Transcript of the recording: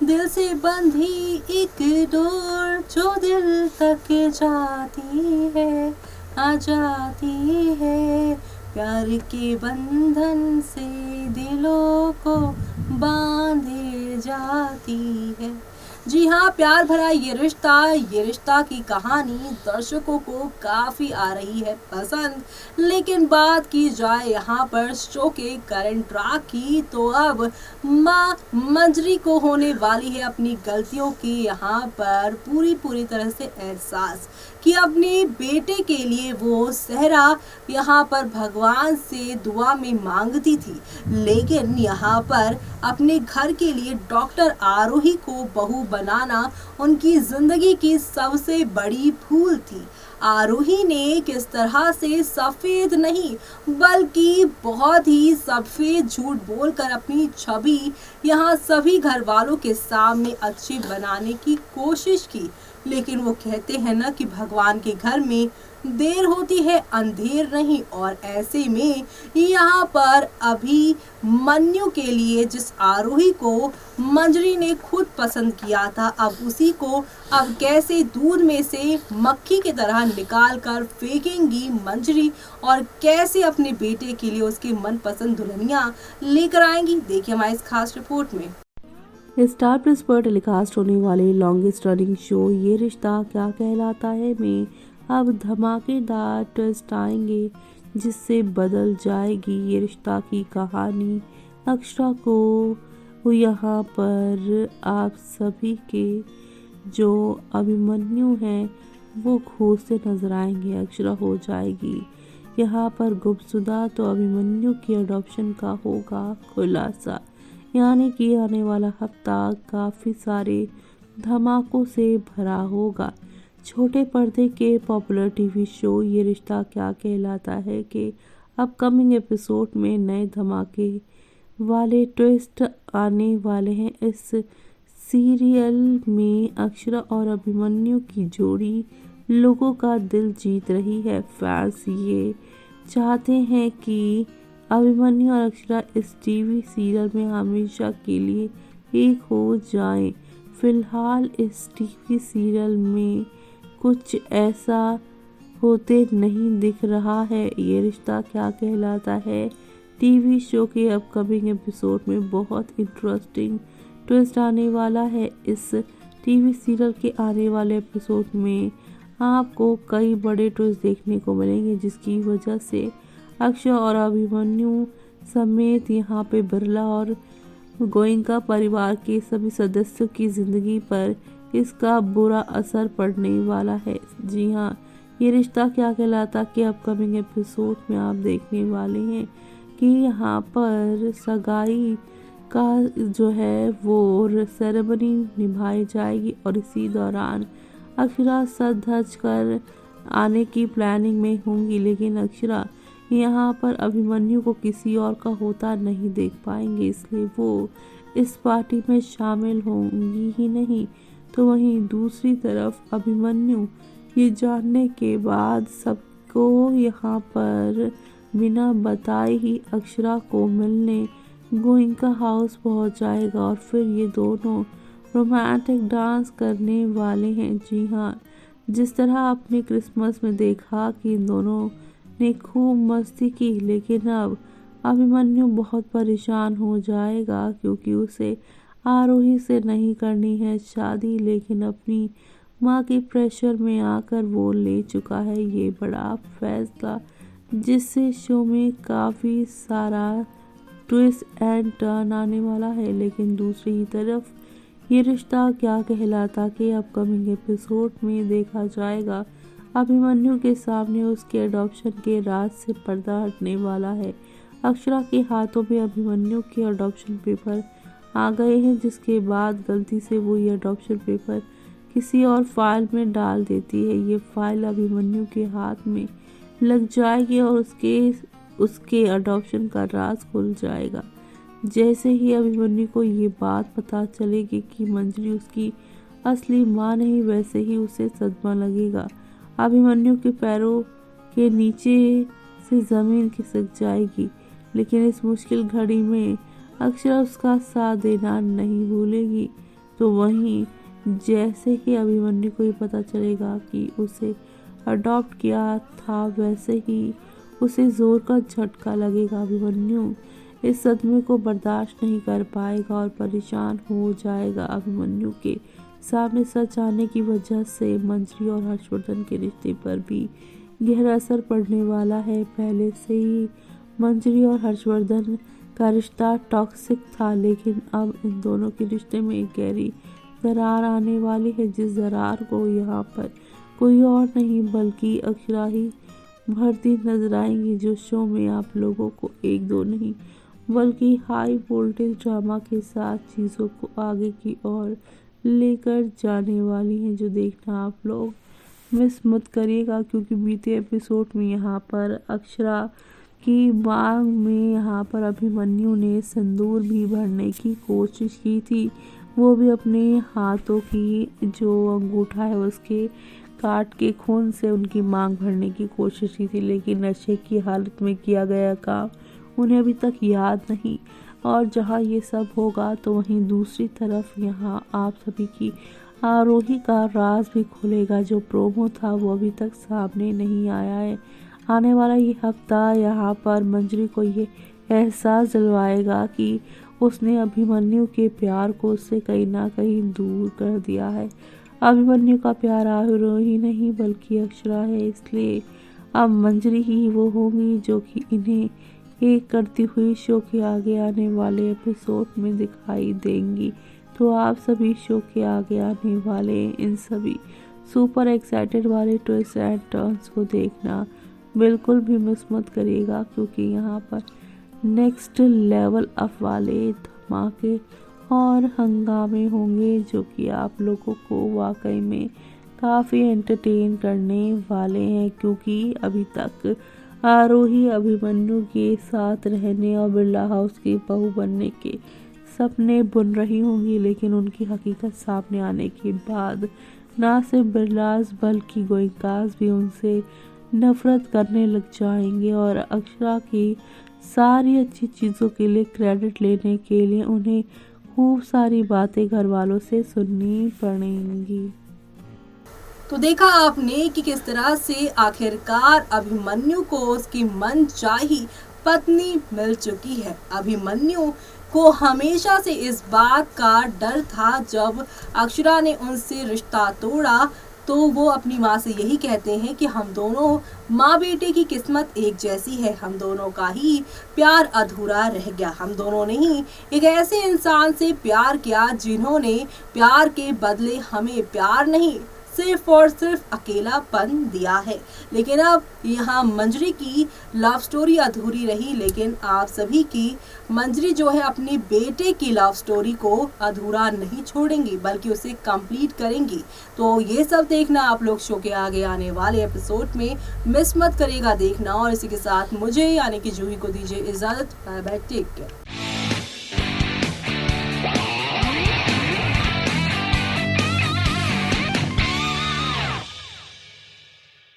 दिल से बंधी एक डोर जो दिल तक जाती है, आ जाती है। प्यार के बंधन से दिलों को बांधे जाती है। जी हाँ, प्यार भरा ये रिश्ता की कहानी दर्शकों को काफी आ रही है पसंद। लेकिन बात की जाए यहाँ पर शो के करंट ट्रैक की, तो अब माँ मंजरी को होने वाली है अपनी गलतियों की यहाँ पर पूरी तरह से एहसास कि अपने बेटे के लिए वो सहरा यहाँ पर भगवान से दुआ में मांगती थी, लेकिन यहाँ पर अपने घर के लिए डॉक्टर आरोही को बहू बनाना उनकी जिंदगी की सबसे बड़ी भूल थी। आरोही ने किस तरह से सफेद नहीं बल्कि बहुत ही सफेद झूठ बोलकर अपनी छवि यहाँ सभी घर वालों के सामने अच्छी बनाने की कोशिश की। लेकिन वो कहते हैं ना कि भगवान के घर में देर होती है अंधेर नहीं, और ऐसे में यहाँ पर अभी मन्यु के लिए जिस आरोही को मंजरी ने खुद पसंद किया था, अब उसी को अब कैसे दूध में से मक्खी की तरह निकाल कर फेंकेंगी मंजरी, और कैसे अपने बेटे के लिए उसकी मनपसंद दुल्हनिया लेकर आएंगी, देखिए हमारे इस खास रिपोर्ट में। स्टार प्लस पर टेलीकास्ट होने वाले लॉन्गेस्ट रनिंग शो ये रिश्ता क्या कहलाता है में अब धमाकेदार ट्विस्ट आएंगे जिससे बदल जाएगी ये रिश्ता की कहानी। अक्षरा को यहाँ पर आप सभी के जो अभिमन्यु हैं वो खोजते नजर आएंगे। अक्षरा हो जाएगी यहाँ पर गुमशुदा, तो अभिमन्यु की अडॉप्शन का होगा खुलासा। यानी कि आने वाला हफ्ता काफ़ी सारे धमाकों से भरा होगा। छोटे पर्दे के पॉपुलर टीवी शो ये रिश्ता क्या कहलाता है कि अपकमिंग एपिसोड में नए धमाके वाले ट्विस्ट आने वाले हैं। इस सीरियल में अक्षरा और अभिमन्यु की जोड़ी लोगों का दिल जीत रही है। फैंस ये चाहते हैं कि अभिमन्यु और अक्षरा इस टीवी सीरियल में हमेशा के लिए एक हो जाएं। फिलहाल इस टीवी सीरियल में कुछ ऐसा होते नहीं दिख रहा है। ये रिश्ता क्या कहलाता है टीवी शो के अपकमिंग एपिसोड में बहुत इंटरेस्टिंग ट्विस्ट आने वाला है। इस टीवी सीरियल के आने वाले एपिसोड में आपको कई बड़े ट्विस्ट देखने को मिलेंगे, जिसकी वजह से अक्षय और अभिमन्यु समेत यहाँ पे बिरला और गोयनका परिवार के सभी सदस्यों की ज़िंदगी पर इसका बुरा असर पड़ने वाला है। जी हाँ, ये रिश्ता क्या कहलाता कि अपकमिंग एपिसोड में आप देखने वाले हैं कि यहाँ पर सगाई का जो है वो सेरेमनी निभाई जाएगी, और इसी दौरान अक्षरा सज धज कर आने की प्लानिंग में होंगी। लेकिन अक्षरा यहाँ पर अभिमन्यु को किसी और का होता नहीं देख पाएंगे, इसलिए वो इस पार्टी में शामिल होंगी ही नहीं। तो वहीं दूसरी तरफ अभिमन्यु ये जानने के बाद सबको यहाँ पर बिना बताए ही अक्षरा को मिलने गोयनका हाउस पहुँच जाएगा, और फिर ये दोनों रोमांटिक डांस करने वाले हैं। जी हाँ, जिस तरह आपने क्रिसमस में देखा कि इन दोनों ने खूब मस्ती की, लेकिन अब अभिमन्यु बहुत परेशान हो जाएगा क्योंकि उसे आरोही से नहीं करनी है शादी, लेकिन अपनी माँ के प्रेशर में आकर वो ले चुका है ये बड़ा फैसला, जिससे शो में काफ़ी सारा ट्विस्ट एंड टर्न आने वाला है। लेकिन दूसरी तरफ ये रिश्ता क्या कहलाता कि अपकमिंग एपिसोड में देखा जाएगा अभिमन्यु के सामने उसके अडॉप्शन के राज से पर्दा हटने वाला है। अक्षरा के हाथों में अभिमन्यु के अडॉप्शन पेपर आ गए हैं, जिसके बाद गलती से वो ये अडॉप्शन पेपर किसी और फाइल में डाल देती है। ये फाइल अभिमन्यु के हाथ में लग जाएगी और उसके अडॉप्शन का राज खुल जाएगा। जैसे ही अभिमन्यु को ये बात पता चलेगी कि मंजरी उसकी असली माँ नहीं, वैसे ही उसे सदमा लगेगा। अभिमन्यु के पैरों के नीचे से ज़मीन खिसक जाएगी, लेकिन इस मुश्किल घड़ी में अक्षरा उसका साथ देना नहीं भूलेगी। तो वहीं जैसे ही अभिमन्यु को ये पता चलेगा कि उसे अडॉप्ट किया था, वैसे ही उसे जोर का झटका लगेगा। अभिमन्यु इस सदमे को बर्दाश्त नहीं कर पाएगा और परेशान हो जाएगा। अभिमन्यु के सामने सच आने की वजह से मंजरी और हर्षवर्धन के रिश्ते पर भी गहरा असर पड़ने वाला है। पहले से ही मंजरी और हर्षवर्धन का रिश्ता टॉक्सिक था, लेकिन अब इन दोनों के रिश्ते में एक गहरी दरार आने वाली है, जिस दरार को यहाँ पर कोई और नहीं बल्कि अक्षरा ही भरती नजर आएंगी, जो शो में आप लोगों को एक दो नहीं बल्कि हाई वोल्टेज ड्रामा के साथ चीज़ों को आगे की ओर लेकर जाने वाली हैं, जो देखना आप लोग मिस मत करिएगा। क्योंकि बीते एपिसोड में यहाँ पर अक्षरा की मांग में यहाँ पर अभिमन्यु ने सिंदूर भी भरने की कोशिश की थी, वो भी अपने हाथों की जो अंगूठा है उसके काट के खून से उनकी मांग भरने की कोशिश की थी, लेकिन नशे की हालत में किया गया काम उन्हें अभी तक याद नहीं। और जहां ये सब होगा तो वहीं दूसरी तरफ यहां आप सभी की आरोही का राज भी खुलेगा। जो प्रोमो था वो अभी तक सामने नहीं आया है। आने वाला ये हफ्ता यहाँ पर मंजरी को ये एहसास दिलवाएगा कि उसने अभिमन्यु के प्यार को उससे कहीं ना कहीं दूर कर दिया है। अभिमन्यु का प्यार आरोही नहीं बल्कि अक्षरा है, इसलिए अब मंजरी ही वो होंगी जो कि इन्हें एक करती हुई शो के आगे आने वाले एपिसोड में दिखाई देंगी। तो आप सभी शो के आगे आने वाले इन सभी सुपर एक्साइटेड वाले ट्विस्ट एंड टर्न्स को देखना बिल्कुल भी मिस मत करिएगा, क्योंकि यहाँ पर नेक्स्ट लेवल अप वाले धमाके और हंगामे होंगे जो कि आप लोगों को वाकई में काफ़ी एंटरटेन करने वाले हैं। क्योंकि अभी तक आरोही अभिमन्यु के साथ रहने और बिरला हाउस की बहू बनने के सपने बुन रही होंगी, लेकिन उनकी हकीकत सामने आने के बाद ना सिर्फ बिरलास बल्कि गोयंकास भी उनसे नफरत करने लग जाएंगे और अक्षरा की सारी अच्छी चीज़ों के लिए क्रेडिट लेने के लिए उन्हें खूब सारी बातें घर वालों से सुननी पड़ेंगी। तो देखा आपने कि किस तरह से आखिरकार अभिमन्यु को उसकी मनचाही पत्नी मिल चुकी है। अभिमन्यु को हमेशा से इस बात का डर था, जब अक्षरा ने उनसे रिश्ता तोड़ा तो वो अपनी माँ से यही कहते हैं कि हम दोनों माँ बेटे की किस्मत एक जैसी है, हम दोनों का ही प्यार अधूरा रह गया। हम दोनों ने ही एक ऐसे इंसान से प्यार किया जिन्होंने प्यार के बदले हमें प्यार नहीं सिर्फ और सिर्फ अकेलापन दिया है। लेकिन अब यहाँ मंजरी की लव स्टोरी अधूरी रही, लेकिन आप सभी की मंजरी जो है अपनी बेटे की लव स्टोरी को अधूरा नहीं छोड़ेंगी बल्कि उसे कंप्लीट करेंगी। तो ये सब देखना आप लोग शो के आगे आने वाले एपिसोड में मिस मत करिएगा देखना। और इसी के साथ मुझे यानी कि जूही को दीजिए इजाजत। Bye bye, take care.